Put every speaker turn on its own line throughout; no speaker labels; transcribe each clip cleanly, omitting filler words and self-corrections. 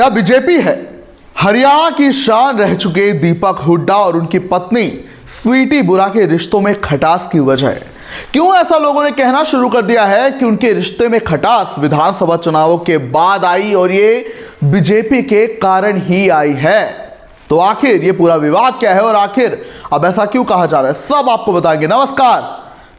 क्या बीजेपी है? हरियाणा की शान रह चुके दीपक हुड्डा और उनकी पत्नी स्वीटी बुरा के रिश्तों में खटास की वजह क्यों ऐसा लोगों ने कहना शुरू कर दिया है कि उनके रिश्ते में खटास विधानसभा चुनावों के बाद आई और ये बीजेपी के कारण ही आई है। तो आखिर ये पूरा विवाद क्या है और आखिर अब ऐसा क्यों कहा जा रहा है, सब आपको बताएंगे। नमस्कार,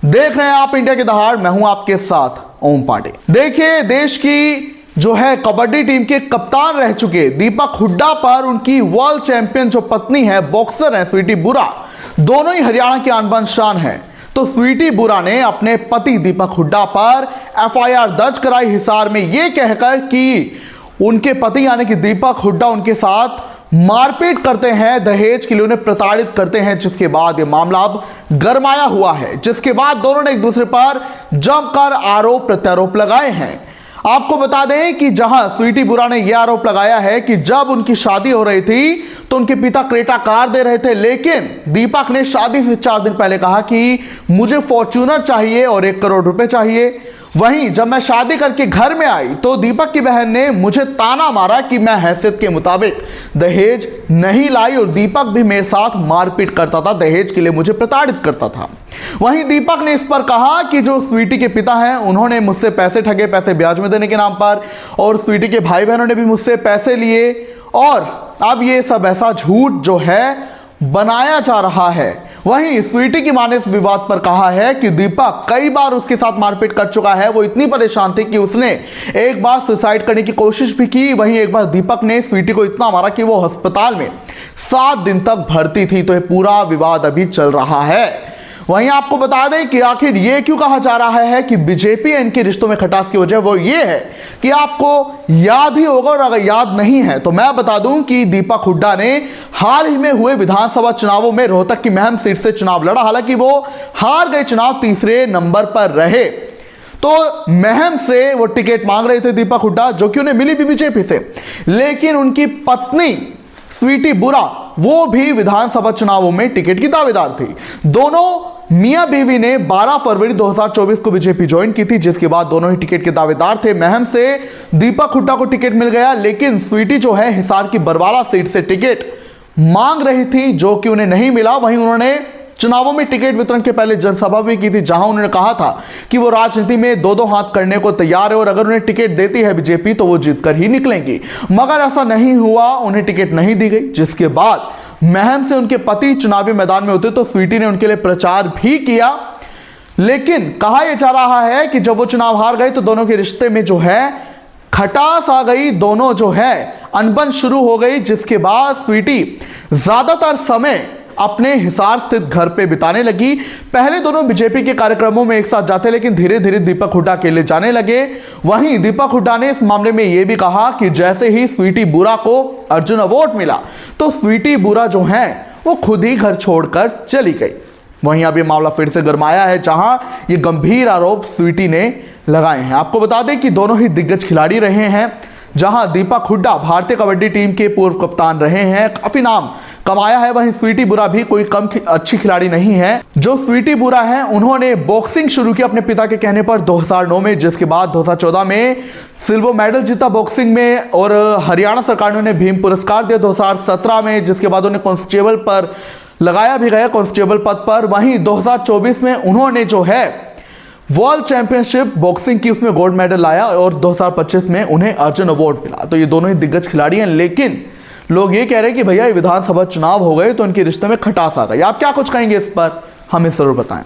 देख रहे हैं आप इंडिया की दहाड़, मैं हूं आपके साथ ओम पांडे। देखिए, देश की जो है कबड्डी टीम के कप्तान रह चुके दीपक हुड्डा पर उनकी वर्ल्ड चैंपियन जो पत्नी है, बॉक्सर है स्वीटी बुरा, दोनों ही हरियाणा की आन बान शान है। तो स्वीटी बुरा ने अपने पति दीपक हुड्डा पर एफआईआर दर्ज कराई हिसार में, यह कहकर कि उनके पति यानी कि दीपक हुड्डा उनके साथ मारपीट करते हैं, दहेज के लिए उन्हें प्रताड़ित करते हैं, जिसके बाद यह मामला अब गरमाया हुआ है। जिसके बाद दोनों ने एक दूसरे पर जमकर आरोप प्रत्यारोप लगाए हैं। आपको बता दें कि जहां स्वीटी बुरा ने यह आरोप लगाया है कि जब उनकी शादी हो रही थी तो उनके पिता क्रेटा कार दे रहे थे, लेकिन दीपक ने शादी से 4 दिन पहले कहा कि मुझे फॉर्च्यूनर चाहिए और 1 करोड़ रुपए चाहिए। वहीं जब मैं शादी करके घर में आई तो दीपक की बहन ने मुझे ताना मारा कि मैं हैसियत के मुताबिक दहेज नहीं लाई और दीपक भी मेरे साथ मारपीट करता था, दहेज के लिए मुझे प्रताड़ित करता था। वहीं दीपक ने इस पर कहा कि जो स्वीटी के पिता हैं उन्होंने मुझसे पैसे ठगे, पैसे ब्याज में देने के नाम पर, और स्वीटी के भाई बहनों ने भी मुझसे पैसे लिए और अब ये सब ऐसा झूठ जो है बनाया जा रहा है। वहीं स्वीटी की मां ने इस विवाद पर कहा है कि दीपक कई बार उसके साथ मारपीट कर चुका है, वो इतनी परेशान थी कि उसने एक बार सुसाइड करने की कोशिश भी की। वहीं एक बार दीपक ने स्वीटी को इतना मारा कि वो अस्पताल में 7 दिन तक भर्ती थी। तो ये पूरा विवाद अभी चल रहा है। वहीं आपको बता दें कि आखिर ये क्यों कहा जा रहा है कि बीजेपी इनके रिश्तों में खटास की वजह वो ये है कि आपको याद ही होगा, और अगर याद नहीं है तो मैं बता दूं कि दीपक हुड्डा ने हाल ही में हुए विधानसभा चुनावों में रोहतक की महम सीट से चुनाव लड़ा। हालांकि वो हार गए, चुनाव तीसरे नंबर पर रहे। तो महम से वो टिकट मांग रहे थे दीपक हुड्डा, जो कि उन्हें मिली भी बीजेपी से, लेकिन उनकी पत्नी स्वीटी बुरा वो भी विधानसभा चुनावों में टिकट की दावेदार थी। दोनों मियां बीवी ने 12 फरवरी 2024 को बीजेपी ज्वाइन की थी, जिसके बाद दोनों ही टिकट के दावेदार थे। महम से दीपक हुड्डा को टिकट मिल गया, लेकिन स्वीटी जो है हिसार की बरवाला सीट से टिकट मांग रही थी, जो कि उन्हें नहीं मिला। वहीं उन्होंने चुनावों में टिकट वितरण के पहले जनसभा भी की थी, जहां उन्होंने कहा था कि वो राजनीति में 2-2 हाथ करने को तैयार है और अगर उन्हें टिकट देती है बीजेपी तो वो जीतकर ही निकलेंगी। मगर ऐसा नहीं हुआ, उन्हें टिकट नहीं दी गई। जिसके बाद महम से उनके पति चुनावी मैदान में होते तो स्वीटी ने उनके लिए प्रचार भी किया, लेकिन कहा यह जा रहा है कि जब वो चुनाव हार गए तो दोनों के रिश्ते में जो है खटास आ गई, दोनों जो है अनबन शुरू हो गई। जिसके बाद स्वीटी ज्यादातर समय अपने हिसार स्थित घर पे बिताने लगी। पहले दोनों बीजेपी के कार्यक्रमों में एक साथ जाते, लेकिन धीरे धीरे दीपक हुड्डा अकेले जाने लगे। वहीं दीपक हुड्डा ने इस मामले में यह भी कहा कि जैसे ही स्वीटी बुरा को अर्जुन अवार्ड मिला तो स्वीटी बुरा जो है वो खुद ही घर छोड़कर चली गई। वहीं अब ये मामला फिर से गरमाया है, जहां ये गंभीर आरोप स्वीटी ने लगाए हैं। आपको बता दें कि दोनों ही दिग्गज खिलाड़ी रहे हैं, जहां दीपक हुड्डा भारतीय कबड्डी टीम के पूर्व कप्तान रहे हैं, काफी नाम कमाया है। वहीं स्वीटी बुरा भी कोई कम अच्छी खिलाड़ी नहीं है। जो स्वीटी बुरा है उन्होंने बॉक्सिंग शुरू की अपने पिता के कहने पर 2009 में, जिसके बाद 2014 में सिल्वर मेडल जीता बॉक्सिंग में और हरियाणा सरकार ने उन्हें भीम पुरस्कार दिया 2017 में, जिसके बाद उन्हें कांस्टेबल पर लगाया भी गया, कांस्टेबल पद पर। वहीं 2024 में उन्होंने जो है वर्ल्ड चैंपियनशिप बॉक्सिंग की, उसमें गोल्ड मेडल लाया और 2025 में उन्हें अर्जुन अवार्ड मिला। तो ये दोनों ही दिग्गज खिलाड़ी हैं, लेकिन लोग ये कह रहे हैं कि भैया ये विधानसभा चुनाव हो गए तो इनके रिश्ते में खटास आ गई। आप क्या कुछ कहेंगे इस पर, हमें जरूर बताएं।